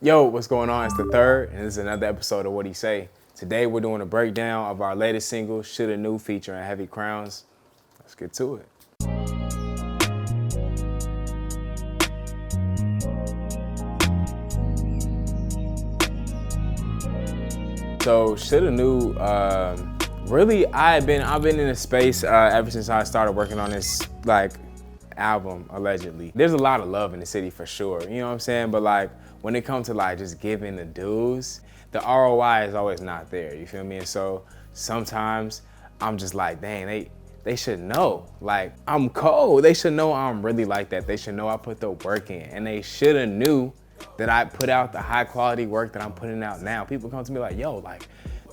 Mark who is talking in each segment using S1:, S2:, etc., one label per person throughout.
S1: Yo, what's going on? It's the third, and this is another episode of What He Say. Today we're doing a breakdown of our latest single, Shoulda Knew, featuring Heavy Crownz. Let's get to it. So Shoulda Knew, really I've been in a space ever since I started working on this album, allegedly. There's a lot of love in the city for sure, you know what I'm saying? But when it comes to just giving the dues, the ROI is always not there, you feel me? And so sometimes I'm just like, dang, they should know. I'm cold. They should know I'm really like that. They should know I put the work in, and they shoulda knew that I put out the high quality work that I'm putting out now. People come to me like, yo,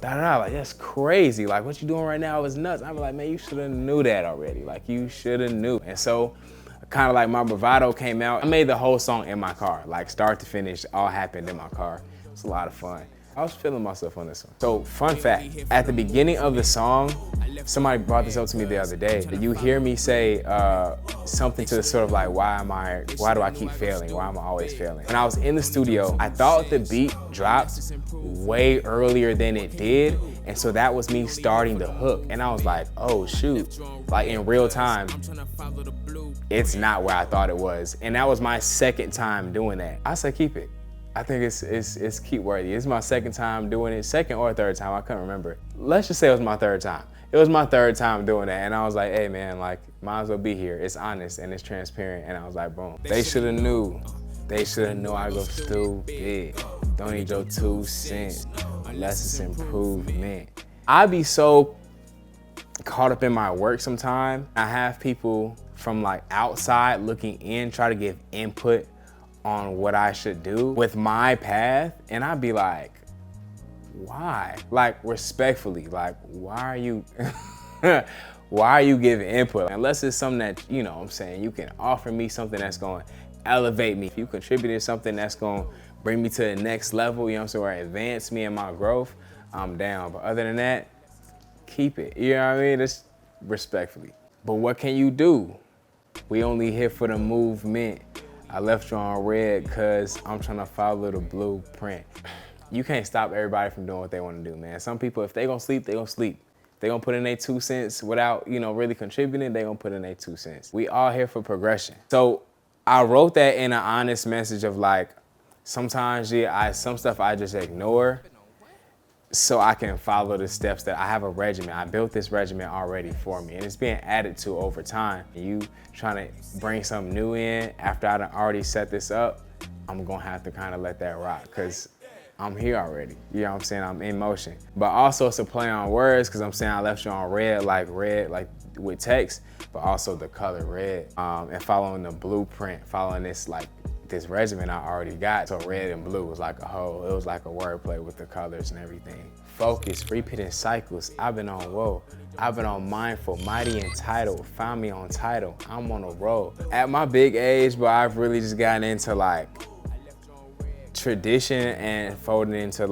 S1: that's crazy. What you doing right now is nuts. I'm like, man, you shoulda knew that already. You shoulda knew. And so kind of my bravado came out. I made the whole song in my car, start to finish, all happened in my car. It's a lot of fun. I was feeling myself on this one. So fun fact, at the beginning of the song, somebody brought this up to me the other day. You hear me say something to the sort of why do I keep failing? Why am I always failing? When I was in the studio, I thought the beat dropped way earlier than it did. And so that was me starting the hook. And I was like, oh shoot, in real time, it's not where I thought it was. And that was my second time doing that. I said, keep it. I think it's keep worthy. It's my second time doing it, second or third time, I couldn't remember. Let's just say it was my third time. It was my third time doing that, and I was like, hey man, might as well be here. It's honest and it's transparent, and I was like, boom. They shoulda knew. They shoulda knew I go stupid. Don't need your 2 cents unless it's improvement. I be so caught up in my work sometimes. I have people from outside looking in, try to give input on what I should do with my path, and I'd be like, why? Respectfully, why are you why are you giving input? Unless it's something that, you know what I'm saying, you can offer me something that's gonna elevate me. If you contributed something that's gonna bring me to the next level, you know what I'm saying, or advance me in my growth, I'm down. But other than that, keep it. You know what I mean? Just respectfully. But what can you do? We only here for the movement. I left you on red because I'm trying to follow the blueprint. You can't stop everybody from doing what they want to do, man. Some people, if they gonna sleep, they gonna sleep. They gonna put in their 2 cents without, really contributing, they gonna put in their 2 cents. We all here for progression. So I wrote that in an honest message of sometimes, some stuff I just ignore so I can follow the steps that I have a regimen. I built this regimen already for me, and it's being added to over time. You trying to bring something new in after I done already set this up, I'm gonna have to kind of let that rock because I'm here already. You know what I'm saying? I'm in motion. But also it's a play on words because I'm saying I left you on red, with text, but also the color red. And following the blueprint, following this this regimen I already got. So red and blue was it was like a wordplay with the colors and everything. Focus, repeating cycles. I've been on whoa. I've been on mindful, mighty entitled. Found me on title. I'm on a roll. At my big age, but I've really just gotten into tradition and folding into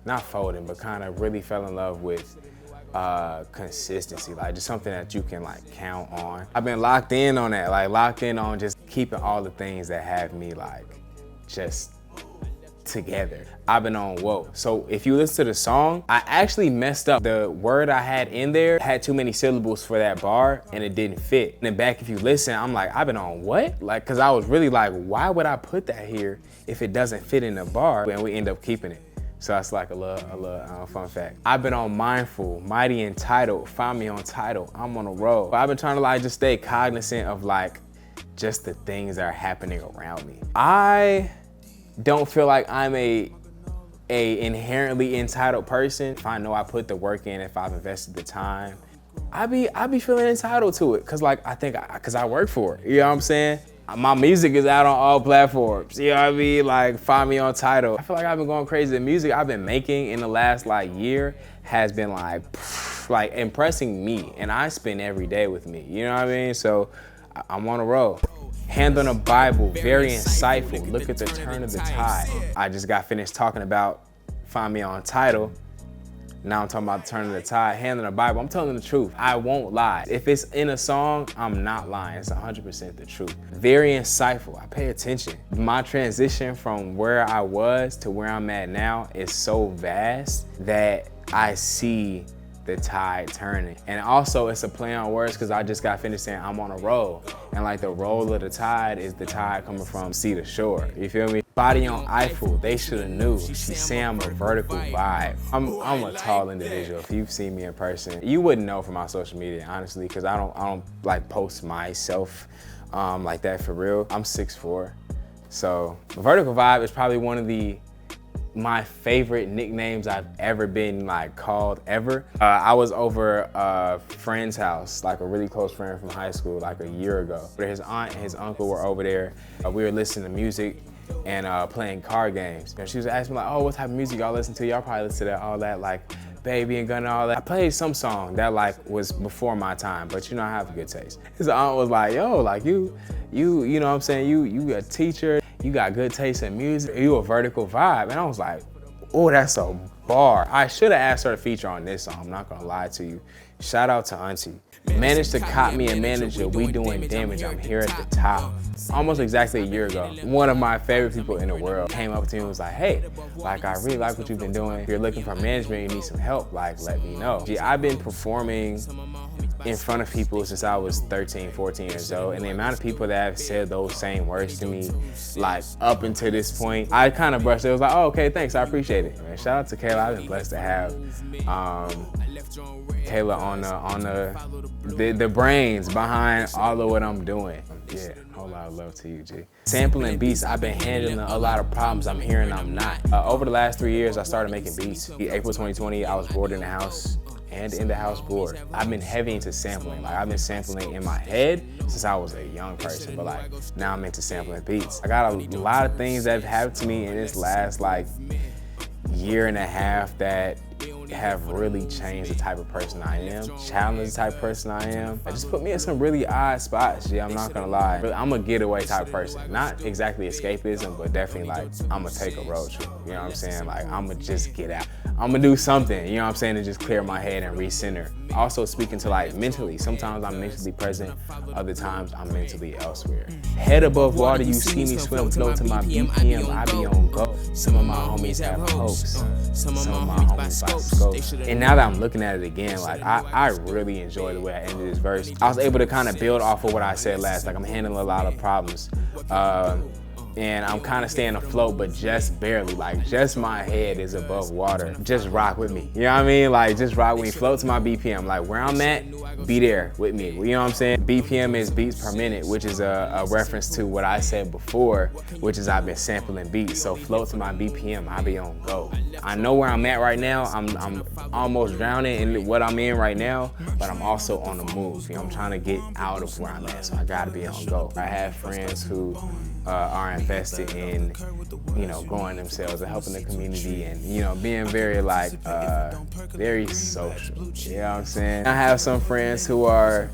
S1: not folding, but kind of really fell in love with consistency, just something that you can count on. I've been locked in on that, locked in on just keeping all the things that have me just together. I've been on whoa. So if you listen to the song, I actually messed up. The word I had in there had too many syllables for that bar and it didn't fit. And then back, if you listen, I'm I've been on what? Cause I was really why would I put that here if it doesn't fit in the bar? And we end up keeping it. So that's a little fun fact. I've been on mindful, mighty entitled, found me on title, I'm on a roll. But I've been trying to just stay cognizant of just the things that are happening around me. I don't feel like I'm a inherently entitled person. If I know I put the work in, if I've invested the time, I be feeling entitled to it. Cause cause I work for it, you know what I'm saying? My music is out on all platforms, you know what I mean? Find me on title. I feel like I've been going crazy. The music I've been making in the last year has been impressing me, and I spend every day with me, you know what I mean? So I'm on a roll. Hand on the Bible, very insightful. Look at the turn of the tide. I just got finished talking about Find Me on Title. Now I'm talking about turning the tide, handling the Bible. I'm telling the truth. I won't lie. If it's in a song, I'm not lying. It's 100% the truth. Very insightful. I pay attention. My transition from where I was to where I'm at now is so vast that I see the tide turning. And also it's a play on words because I just got finished saying I'm on a roll. And like the roll of the tide is the tide coming from sea to shore. You feel me? Body on Eiffel, they should have knew. She say I'm a vertical vibe. I'm a tall individual. If you've seen me in person, you wouldn't know from my social media, honestly, because I don't like post myself like that for real. I'm 6'4". So vertical vibe is probably one of my favorite nicknames I've ever been like called ever. I was over a friend's house, like a really close friend from high school, like a year ago. His aunt and his uncle were over there. We were listening to music and playing card games. And she was asking me like, oh, what type of music y'all listen to? Y'all probably listen to that, all that, like Baby and Gun and all that. I played some song that like was before my time, but you know I have a good taste. His aunt was like, yo, like you know what I'm saying? You a teacher. You got good taste in music, you a vertical vibe. And I was like, oh, that's a bar. I should have asked her to feature on this song, I'm not gonna lie to you. Shout out to Auntie. Managed to cop me a manager, we doing damage, I'm here at the top. Almost exactly a year ago, one of my favorite people in the world came up to me and was like, hey, like I really like what you've been doing. If you're looking for management, you need some help, like let me know. I've been performing in front of people since I was 13, 14 years old, and the amount of people that have said those same words to me, like up until this point, I kind of brushed it. I was like, oh, okay, thanks, I appreciate it. Man, shout out to Kayla. I've been blessed to have Kayla on the brains behind all of what I'm doing. Yeah, a whole lot of love to you, G. Sampling beats, I've been handling a lot of problems I'm hearing I'm not. Over the last 3 years, I started making beats. April 2020, I was bored in the house and in the house bored. I've been heavy into sampling. Like I've been sampling in my head since I was a young person, but like now I'm into sampling beats. I got a lot of things that have happened to me in this last like year and a half that have really changed the type of person I am, challenged the type of person I am. It just put me in some really odd spots, yeah, I'm not gonna lie. I'm a getaway type of person. Not exactly escapism, but definitely like, I'm gonna take a road trip, you know what I'm saying? Like, I'm gonna just get out. I'm gonna do something, you know what I'm saying, to just clear my head and recenter. Also speaking to like mentally, sometimes I'm mentally present, other times I'm mentally elsewhere. Head above water, you see me swim, flow to my BPM, I be on go. Some of my homies have hopes, some of my homies by scope. And now that I'm looking at it again, like I really enjoy the way I ended this verse. I was able to kind of build off of what I said last, like I'm handling a lot of problems. And I'm kind of staying afloat, but just barely, like just my head is above water. Just rock with me, you know what I mean? Like just rock with me, float to my BPM. Like where I'm at, be there with me, you know what I'm saying? BPM is beats per minute, which is a reference to what I said before, which is I've been sampling beats. So float to my BPM, I be on go. I know where I'm at right now. I'm almost drowning in what I'm in right now, but I'm also on the move. You know, I'm trying to get out of where I'm at, so I gotta be on go. I have friends who are invested in, you know, growing themselves and helping the community and, you know, being very like, very social, you know what I'm saying? I have some friends who are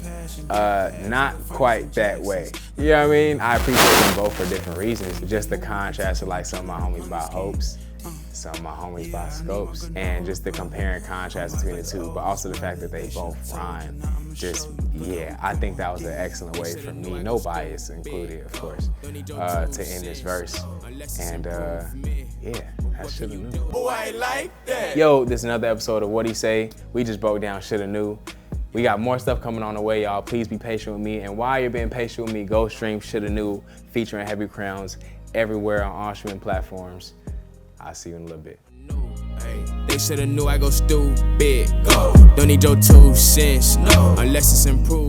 S1: not quite that way, you know what I mean? I appreciate them both for different reasons. Just the contrast of like some of my homies by hopes, some of my homies by scopes, and just the compare and contrast between the two, but also the fact that they both rhyme. Just, yeah, I think that was an excellent way for me, no bias included, of course, to end this verse. And yeah, I shoulda knew. Oh, I like that. Yo, this is another episode of What He Say. We just broke down Shoulda Knew. We got more stuff coming on the way, y'all. Please be patient with me. And while you're being patient with me, go stream Shoulda Knew featuring Heavy Crownz everywhere on all streaming platforms. I'll see you in a little bit. They shoulda knew I go stupid. Go. Don't need your 2 cents. No. Unless it's improved.